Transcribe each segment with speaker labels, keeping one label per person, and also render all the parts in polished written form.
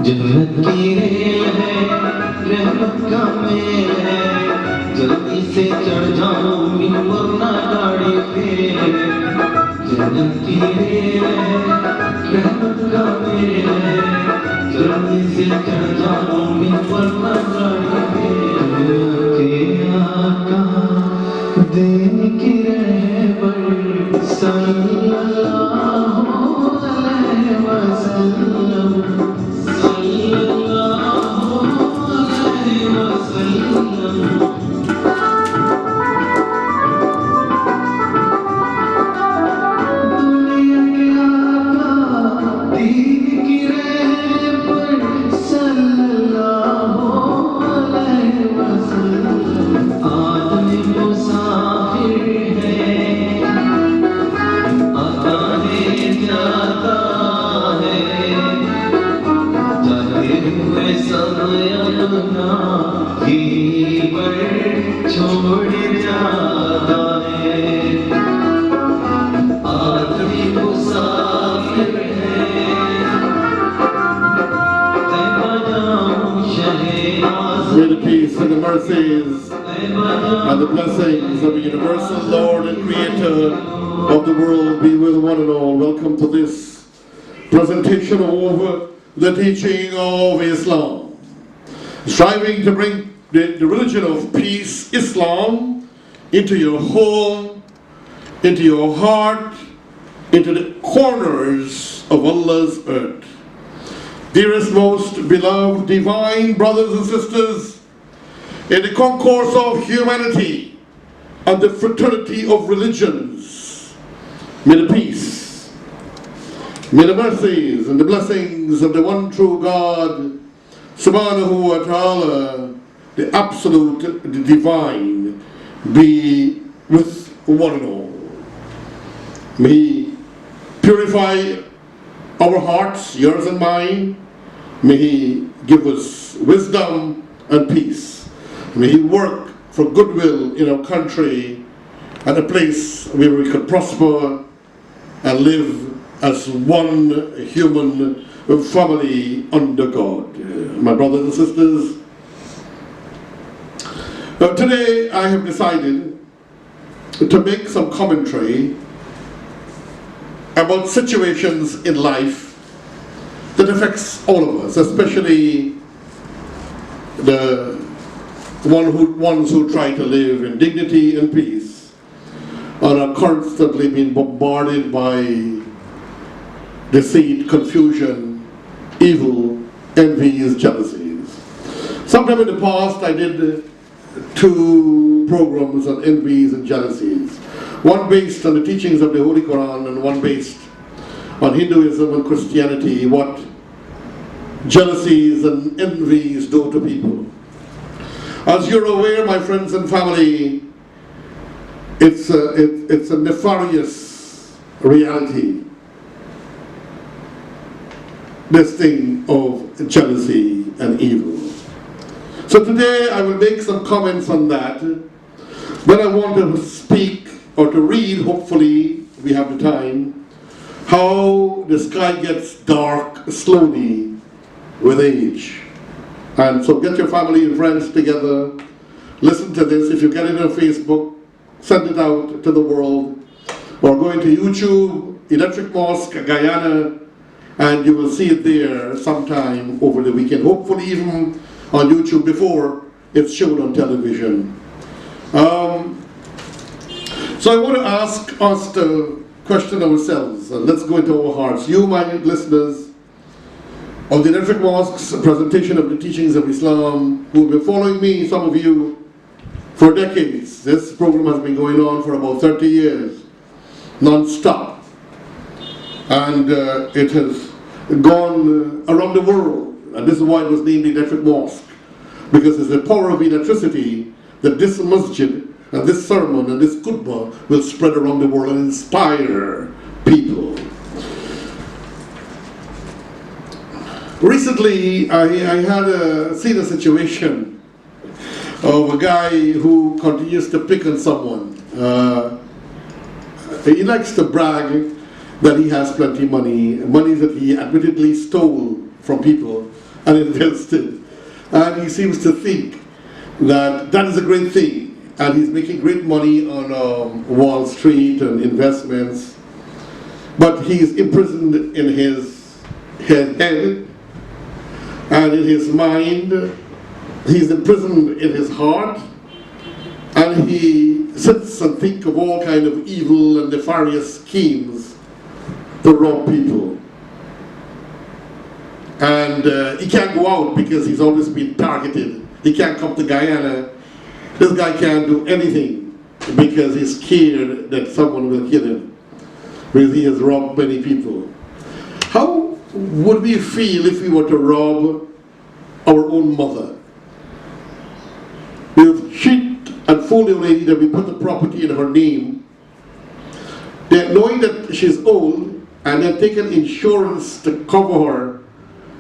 Speaker 1: जन्नत की रेल है रहमत का मेल है जल्दी से चढ़ जाओ वरना गाड़ी फेल जन्नत की रेल है रहमत का मेल है जल्दी से चढ़ जाओ वरना गाड़ी फेल के आका दिन की रहबर सल्लल्लाहु अलैहि वसल्लम
Speaker 2: May the peace and the mercies and the blessings of the universal Lord and Creator of the world be with one and all. Welcome to this presentation of the teaching of Islam. Striving to bring the religion of peace, Islam, into your home, into your heart, into the corners of Allah's earth. Dearest, most beloved, divine brothers and sisters, in the concourse of humanity and the fraternity of religions, may the peace, may the mercies and the blessings of the one true God, subhanahu wa ta'ala, the absolute, the divine, be with one and all. May He purify our hearts, yours and mine. May He give us wisdom and peace. May He work for goodwill in our country and a place where we could prosper and live as one human family under God. My brothers and sisters, today I have decided to make some commentary about situations in life that affects all of us, especially the ones who try to live in dignity and peace and are constantly being bombarded by deceit, confusion, evil, envies, jealousies. Sometime in the past I did 2 programs on envies and jealousies. One based on the teachings of the Holy Quran and one based on Hinduism and Christianity, what jealousies and envies do to people. As you're aware, my friends and family, it's a nefarious reality, this thing of jealousy and evil. So today I will make some comments on that. Then I want to speak or to read, hopefully we have the time, how the sky gets dark slowly with age. And so get your family and friends together, listen to this. If you get it on Facebook, send it out to the world, or go into YouTube, Electric Mosque, Guyana, and you will see it there sometime over the weekend, hopefully even on YouTube before it's shown on television. So I want to ask us to question ourselves. Let's go into our hearts. You, my listeners, of the Electric Mosque's presentation of the teachings of Islam, who have been following me, some of you, for decades. This program has been going on for about 30 years, non-stop. And it has gone around the world. And this is why it was named the Electric Mosque. Because it's the power of electricity that this masjid and this sermon and this khutbah will spread around the world and inspire people. Recently, I had seen a situation of a guy who continues to pick on someone. He likes to brag that he has plenty money that he admittedly stole from people and invested. And he seems to think that that is a great thing. And he's making great money on Wall Street and investments. But he's imprisoned in his head and in his mind. He's imprisoned in his heart. And he sits and thinks of all kind of evil and nefarious schemes to rob people. And he can't go out because he's always been targeted. He can't come to Guyana. This guy can't do anything because he's scared that someone will kill him, because he has robbed many people. How would we feel if we were to rob our own mother? We would cheat and fool the lady that we put the property in her name, knowing that she's old, and then take an insurance to cover her,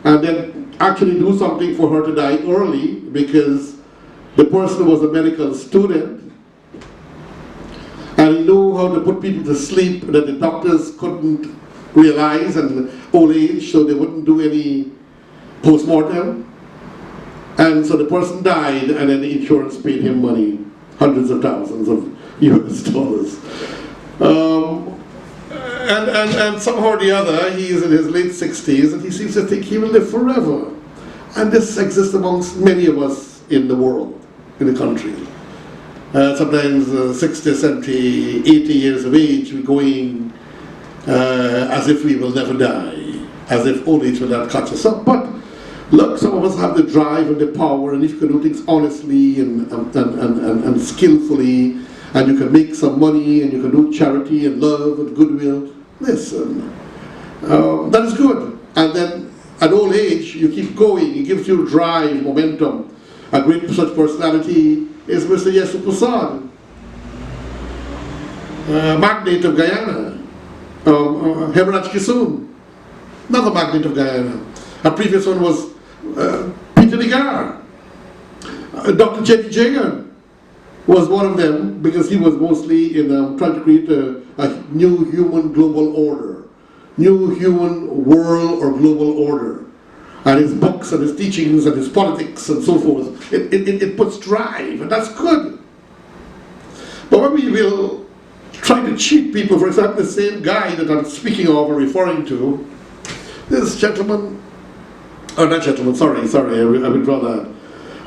Speaker 2: and then actually do something for her to die early because the person was a medical student and he knew how to put people to sleep that the doctors couldn't realize, and old age, so they wouldn't do any post-mortem. And so the person died, and then the insurance paid him money, hundreds of thousands of US dollars. And somehow or the other, he is in his late 60s, and he seems to think he will live forever. And this exists amongst many of us in the world, in the country. Sometimes 60, 70, 80 years of age, we're going as if we will never die, as if old age will not catch us up. But look, some of us have the drive and the power, and if you can do things honestly and skillfully, and you can make some money, and you can do charity and love and goodwill, listen, that is good. And then at old age, you keep going, it gives you drive, momentum. A great such personality is Mr. Yesu Prasad, magnate of Guyana, Hebraj Kisoon, another magnate of Guyana. A previous one was Peter Nigar. Dr. Jenny Jagan was one of them, because he was mostly in trying to create a new human global order, new human world or global order. And his books and his teachings and his politics and so forth, it puts drive, and that's good. But when we will try to cheat people, for example, the same guy that I'm speaking of or referring to, this gentleman, oh not gentleman, sorry, I withdraw that,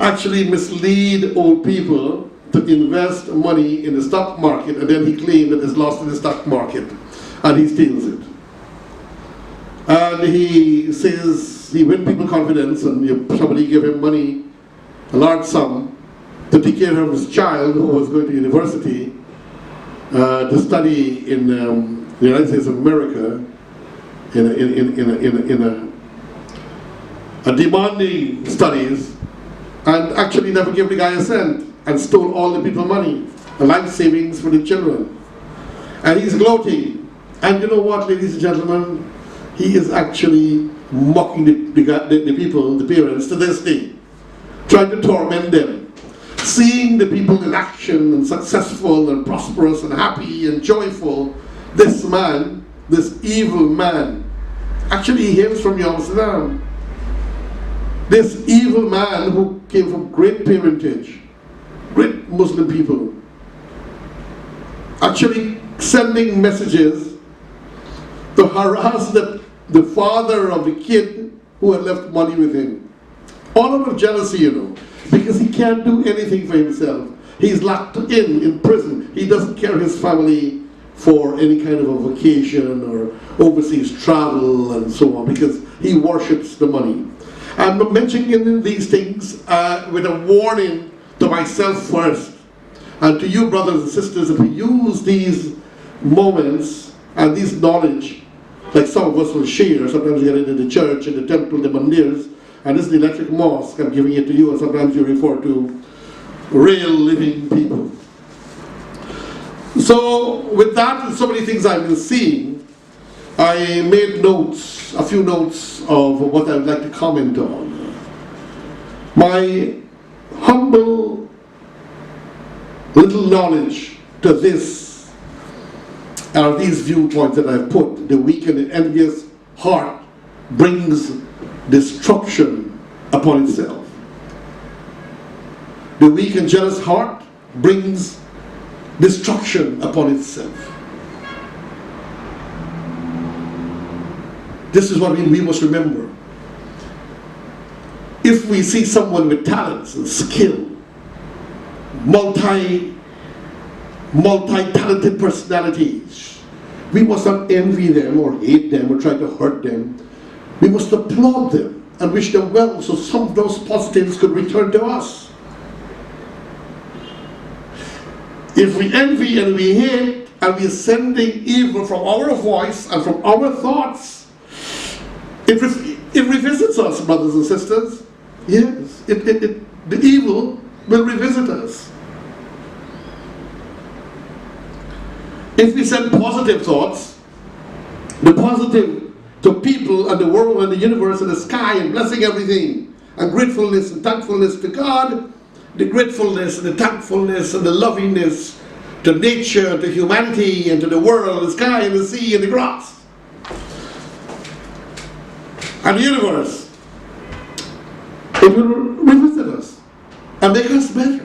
Speaker 2: actually mislead old people to invest money in the stock market, and then he claimed that it's lost in the stock market, and he steals it. And he says he wins people confidence, and somebody give him money, a large sum, to take care of his child who was going to university to study in the United States of America in a demanding studies, and actually never gave the guy a cent, and stole all the people's money, the life savings for the children. And he's gloating. And you know what, ladies and gentlemen? He is actually mocking the people, the parents, to this day, trying to torment them. Seeing the people in action and successful and prosperous and happy and joyful, this man, this evil man, actually he hails from Amsterdam. This evil man who came from great parentage, great Muslim people, actually sending messages to harass the father of the kid who had left money with him. All out of jealousy, you know, because he can't do anything for himself. He's locked in prison. He doesn't care his family for any kind of a vacation or overseas travel and so on, because he worships the money. I'm mentioning these things with a warning to myself first, and to you brothers and sisters, if we use these moments and this knowledge, like some of us will share, sometimes you get into the church, in the temple, the mandirs, and this is the electric mosque, I'm giving it to you, and sometimes you refer to real living people. So with that and so many things I've been seeing, I made notes, a few notes of what I would like to comment on. My humble little knowledge to this are these viewpoints that I've put. The weak and the envious heart brings destruction upon itself. The weak and jealous heart brings destruction upon itself. This is what we must remember. If we see someone with talents and skill, multi-talented personalities, we must not envy them or hate them or try to hurt them. We must applaud them and wish them well, so some of those positives could return to us. If we envy and we hate and we are sending evil from our voice and from our thoughts, it revisits us, brothers and sisters. Yes, the evil will revisit us. If we send positive thoughts, the positive to people and the world and the universe and the sky and blessing everything, and gratefulness and thankfulness to God, the gratefulness and the thankfulness and the lovingness to nature, to humanity, and to the world, the sky and the sea and the grass and the universe, it will revisit us and make us better.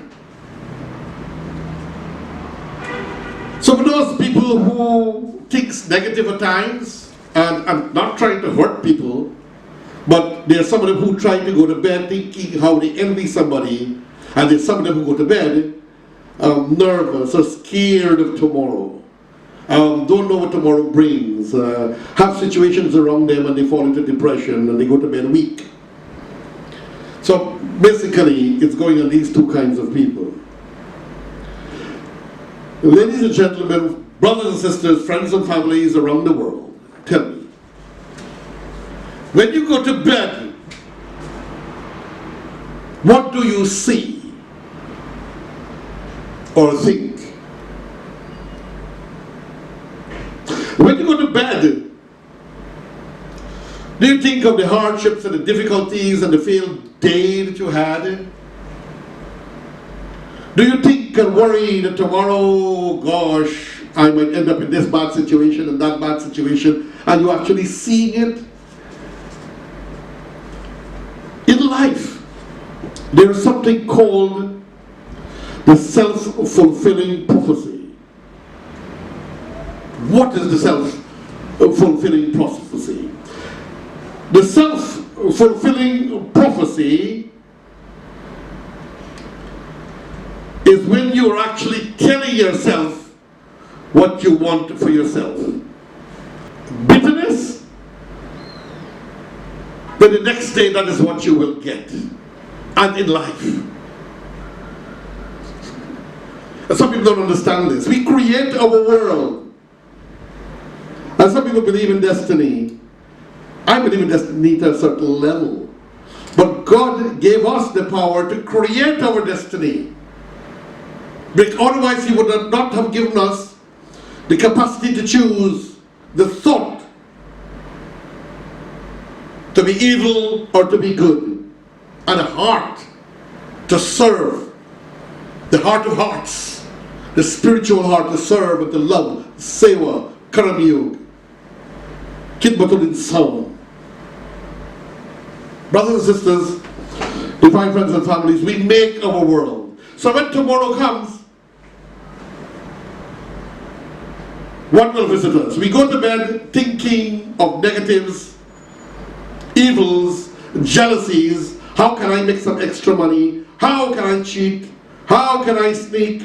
Speaker 2: So for those people who think negative at times, and I'm not trying to hurt people, but there's some of them who try to go to bed thinking how they envy somebody, and there's some of them who go to bed nervous or scared of tomorrow, don't know what tomorrow brings, have situations around them and they fall into depression and they go to bed weak. So basically it's going on these two kinds of people. Ladies and gentlemen, brothers and sisters, friends and families around the world, tell me, when you go to bed, what do you see or think? When you go to bed, do you think of the hardships and the difficulties and the failed day that you had? Do you think and worry that tomorrow, gosh, I might end up in this bad situation and that bad situation, and you actually seeing it? In life, there is something called the self-fulfilling prophecy. What is the self-fulfilling prophecy? The self-fulfilling prophecy is when you are actually telling yourself what you want for yourself. Bitterness, but the next day that is what you will get. And in life. And some people don't understand this. We create our world. And some people believe in destiny. I believe in destiny to a certain level. But God gave us the power to create our destiny. Because otherwise He would not have given us the capacity to choose the thought to be evil or to be good, and a heart to serve, the heart of hearts, the spiritual heart to serve and to love, sewa, karamiyug, kidmatul insan. Brothers and sisters, divine friends and families, we make our world. So when tomorrow comes, what will visit us? We go to bed thinking of negatives, evils, jealousies. How can I make some extra money? How can I cheat? How can I sneak?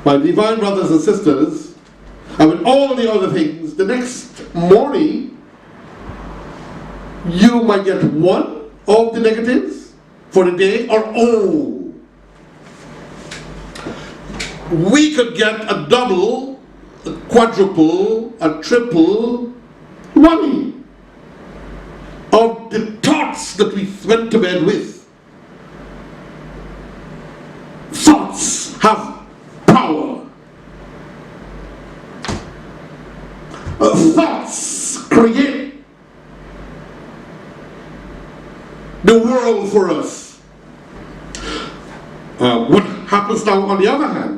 Speaker 2: My divine brothers and sisters, and with all the other things, the next morning, you might get one of the negatives for the day, or all. We could get a double, a quadruple, a triple money of the thoughts that we went to bed with. Thoughts have power. Thoughts create the world for us. What happens now on the other hand?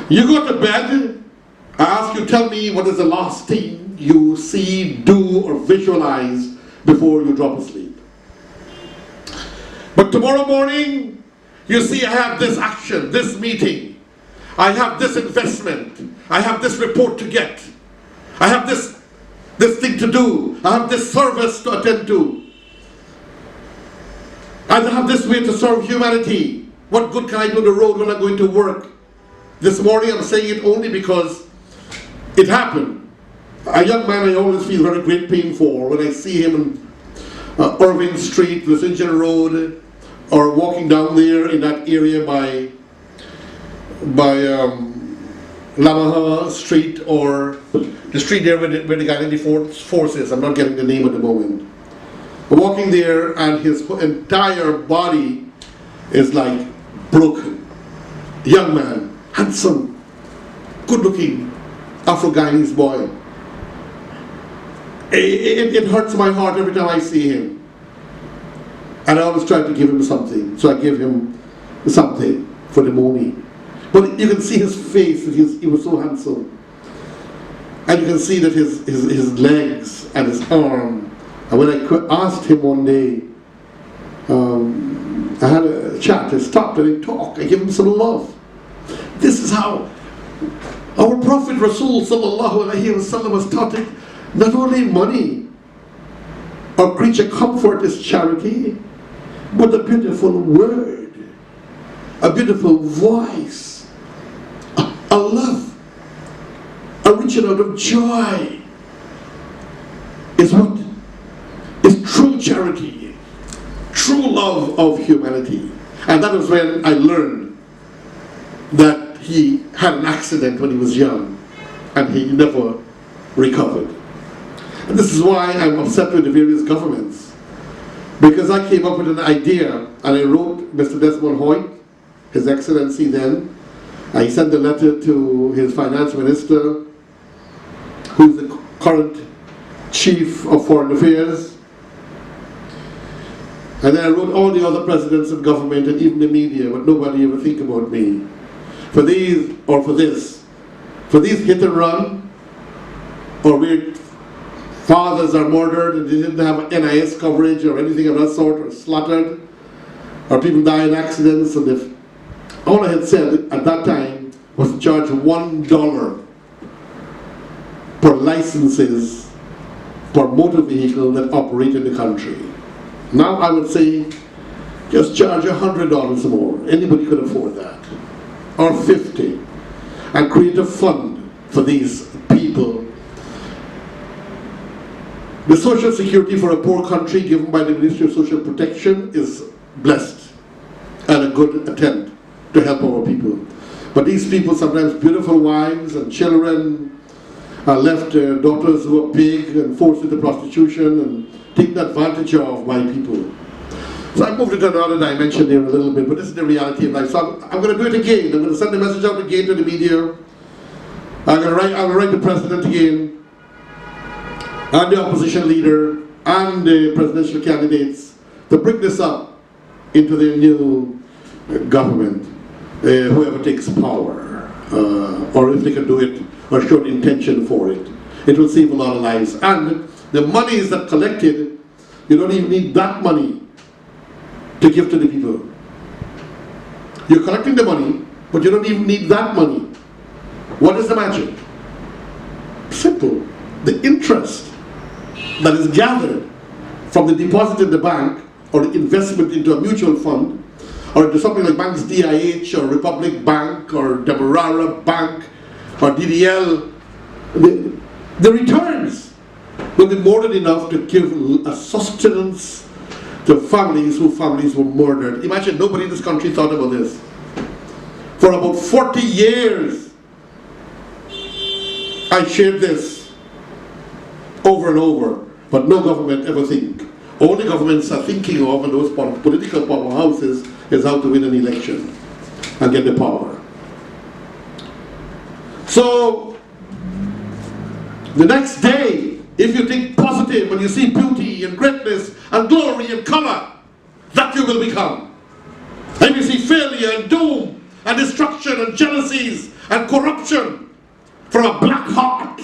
Speaker 2: You go to bed, I ask you, tell me what is the last thing you see, do, or visualize before you drop asleep. But tomorrow morning, you see I have this action, this meeting. I have this investment. I have this report to get. I have this thing to do. I have this service to attend to. I have this way to serve humanity. What good can I do on the road when I'm going to work? This morning I'm saying it only because it happened. A young man I always feel very great pain for when I see him in Irving Street, Lucinja Road, or walking down there in that area by Lamaha Street, or the street there where the Gandhi Force is. I'm not getting the name at the moment. But walking there, and his entire body is like broken. Young man, handsome, good-looking Afro-Guyanese boy. It hurts my heart every time I see him. And I always try to give him something. So I give him something for the morning. But you can see his face, he was so handsome. And you can see that his legs and his arm. And when I asked him one day, I had a chat, I stopped and I talked, I gave him some love. This is how our Prophet Rasul sallallahu alaihi wasallam was taught it. Not only money or creature comfort is charity, but a beautiful word, a beautiful voice, a love, origin out of joy is what is true charity, true love of humanity. And that was when I learned that he had an accident when he was young and he never recovered. And this is why I'm upset with the various governments, because I came up with an idea and I wrote Mr. Desmond Hoyt, His Excellency then. I sent a letter to his finance minister, who's the current chief of foreign affairs. And then I wrote all the other presidents of government and even the media, but nobody ever think about me. For these, or for this, for these hit and run, or where fathers are murdered and they didn't have NIS coverage or anything of that sort, or slaughtered, or people die in accidents, and if all I had said at that time was to charge $1 per licenses per motor vehicle that operate in the country. Now I would say just charge $100 more. Anybody could afford that. Or 50. And create a fund for these people. The social security for a poor country given by the Ministry of Social Protection is blessed and a good attempt to help our people. But these people, sometimes beautiful wives and children, are left daughters who are big and forced into prostitution and taken advantage of by people. So I moved into another dimension there a little bit, but this is the reality of life. So I'm going to do it again. I'm going to send the message out again to the media. I'm going to write the president again, and the opposition leader, and the presidential candidates to bring this up into their new government, whoever takes power, or if they can do it, or show intention for it. It will save a lot of lives. And the money is that collected, you don't even need that money to give to the people. You're collecting the money, but you don't even need that money. What is the magic? Simple. The interest that is gathered from the deposit in the bank or the investment into a mutual fund or into something like Banks DIH or Republic Bank or Demerara Bank or DDL, the returns will be more than enough to give a sustenance to families whose families were murdered. Imagine, nobody in this country thought about this. For about 40 years, I shared this over and over, but no government ever think. All the governments are thinking of in those political powerhouses is how to win an election and get the power. So, the next day, if you think positive and you see beauty and greatness and glory and color, that you will become. And you see failure and doom and destruction and jealousies and corruption from a black heart,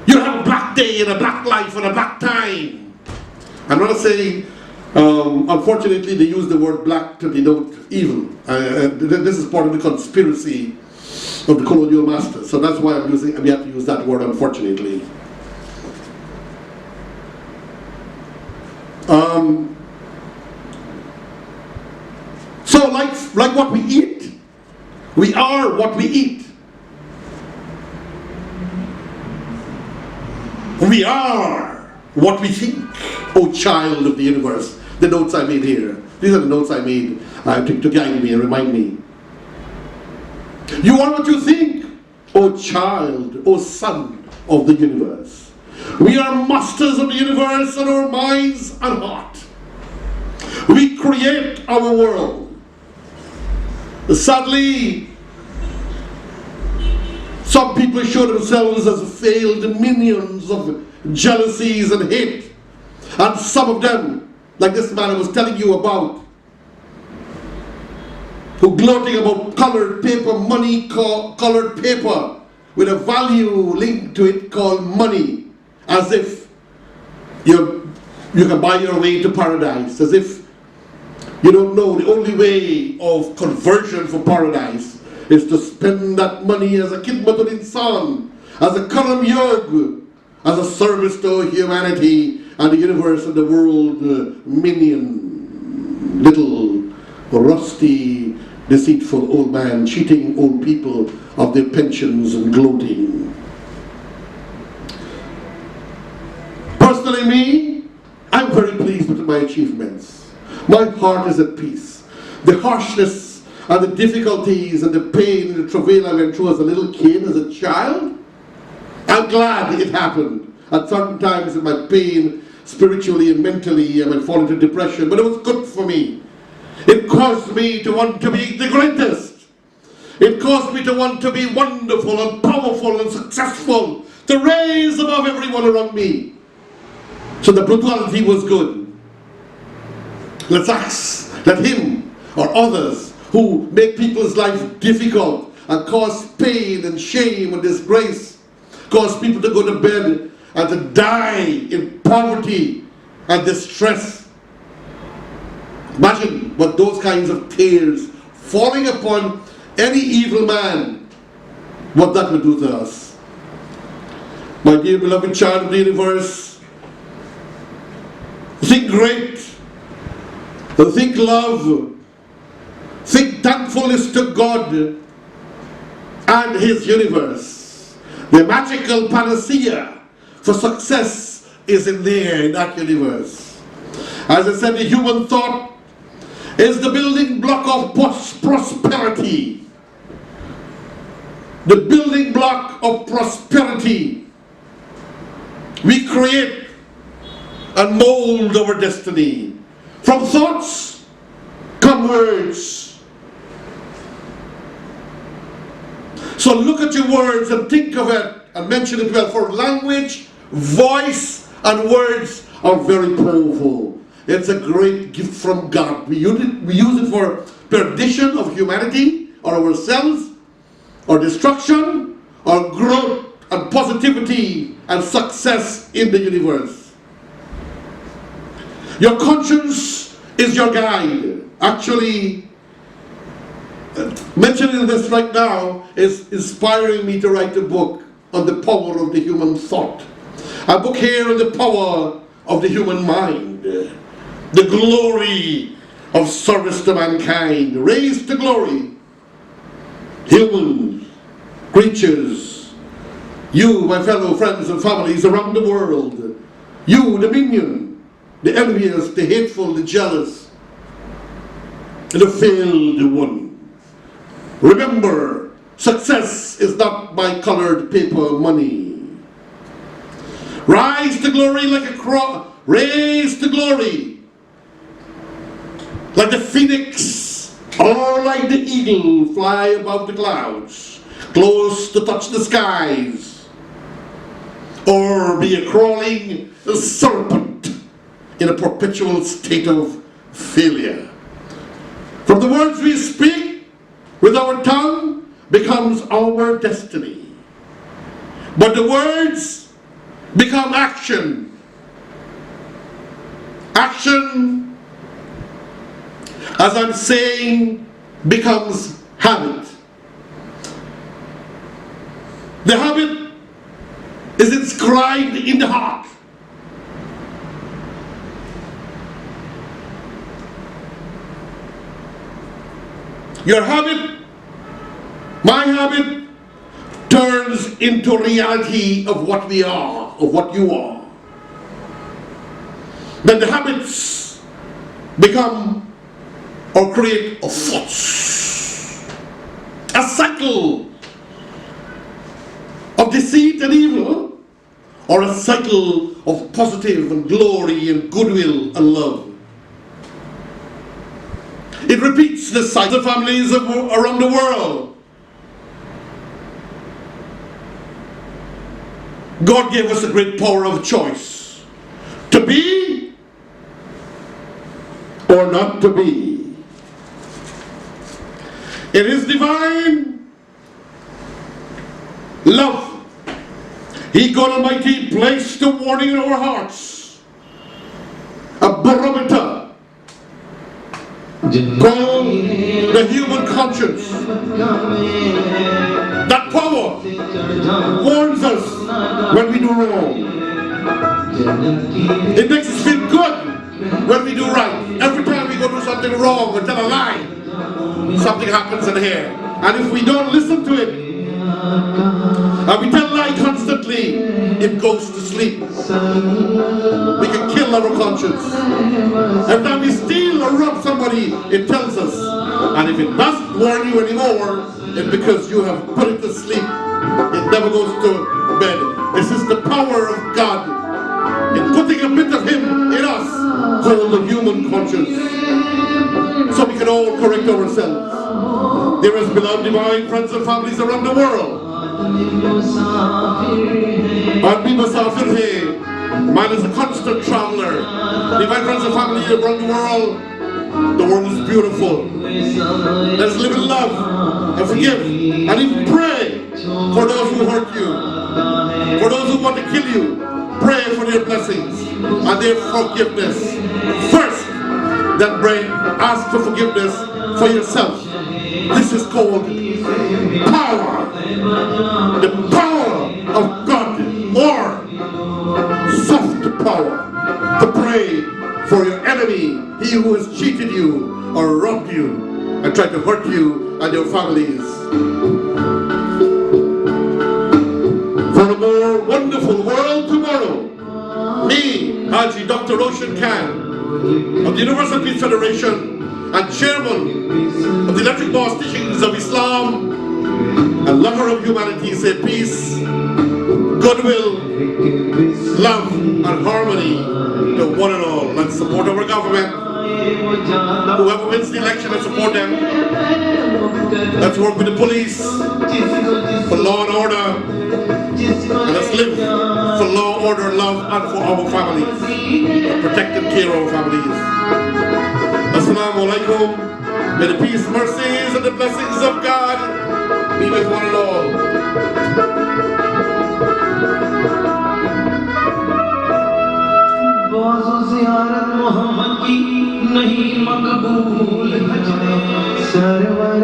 Speaker 2: You have a black day and a black life and a black time. I'm not saying, unfortunately, they use the word black to denote evil. This is part of the conspiracy of the colonial masters. So that's why we have to use that word, unfortunately. So like what we eat, we are what we eat. We are what we think, O child of the universe. The notes I made here. These are the notes I made to guide me and remind me. You are what you think, O child, O son of the universe. We are masters of the universe in our minds and heart. We create our world. Sadly, some people show themselves as failed minions of jealousies and hate. And some of them, like this man I was telling you about, who gloating about colored paper, money colored paper, with a value linked to it called money, as if you can buy your way to paradise, as if you don't know the only way of conversion for paradise is to spend that money as a khidmatul insan, as a karam yog, as a service to humanity and the universe and the world, minion, little rusty, deceitful old man, cheating old people of their pensions and gloating. Personally, me, I'm very pleased with my achievements. My heart is at peace. The harshness and the difficulties and the pain and the travail I went through as a little kid, as a child, I'm glad it happened. At certain times in my pain, spiritually and mentally, I might fall into depression, but it was good for me. It caused me to want to be the greatest. It caused me to want to be wonderful and powerful and successful, to raise above everyone around me. So the brutality was good. Let's ask that him or others who make people's life difficult and cause pain and shame and disgrace, cause people to go to bed and to die in poverty and distress. Imagine what those kinds of tears falling upon any evil man, what that would do to us. My dear beloved child of the universe, think great, think love, think thankfulness to God and His universe. The magical panacea for success is in there, in that universe. As I said, the human thought is the building block of prosperity. The building block of prosperity. We create and mold our destiny. From thoughts come words. So look at your words and think of it and mention it well. For language, voice, and words are very powerful. It's a great gift from God. We use it for perdition of humanity or ourselves, or destruction, or growth and positivity and success in the universe. Your conscience is your guide. Actually, mentioning this right now is inspiring me to write a book on the power of the human thought. A book here on the power of the human mind. The glory of service to mankind. Raised to glory. Human creatures. You, my fellow friends and families around the world. You, the minion. The envious, the hateful, the jealous, and the failed one. Remember, success is not by colored paper money. Rise to glory like a crow, raise to glory like the phoenix, or like the eagle, fly above the clouds, close to touch the skies, or be a crawling serpent in a perpetual state of failure. From the words we speak with our tongue becomes our destiny. But the words become action. Action, as I'm saying, becomes habit. The habit is inscribed in the heart. Your habit, my habit, turns into reality of what we are, of what you are. Then the habits become or create a thoughts. A cycle of deceit and evil, or a cycle of positive and glory and goodwill and love. It repeats the cycle of families around the world. God gave us a great power of choice to be or not to be. It is divine love. He, God Almighty, placed a warning in our hearts, a barometer called the human conscience. That power warns us when we do wrong. It makes us feel good when we do right. Every time we go do something wrong or tell a lie, something happens in here. And if we don't listen to it, and we tell lie constantly, it goes to sleep. We can kill our conscience. Every time we steal or rob somebody, it tells us. And if it doesn't warn you anymore, it's because you have put it to sleep. It never goes to bed. This is the power of God in putting a bit of Him in us, called the human conscience, so we can all correct ourselves. Dearest beloved divine friends and families around the world, and be musafir hai. Man is a constant traveler. Divine friends and family around the world is beautiful. Let's live in love and forgive and even pray for those who hurt you, for those who want to kill you. Pray for their blessings and their forgiveness. First, then pray, ask for forgiveness for yourself. This is called power. The power of God, or soft power, to pray for your enemy, he who has cheated you or robbed you and tried to hurt you and your families. For a more wonderful world tomorrow, me, Hajji Dr. Roshan Khan of the Universal Peace Federation and Chairman of the Electric Mosque Teachings of Islam and lover of humanity, say peace, goodwill, love and harmony to one and all. Let's support our government. Whoever wins the election, let's support them. Let's work with the police for law and order. And let's live for law, order, love and for our families. Protect and care our families. Assalamu alaikum. May the peace, mercies and the blessings of God be with one and all.
Speaker 1: ज़ियारत मोहम्मद की नहीं मकबूल हज में server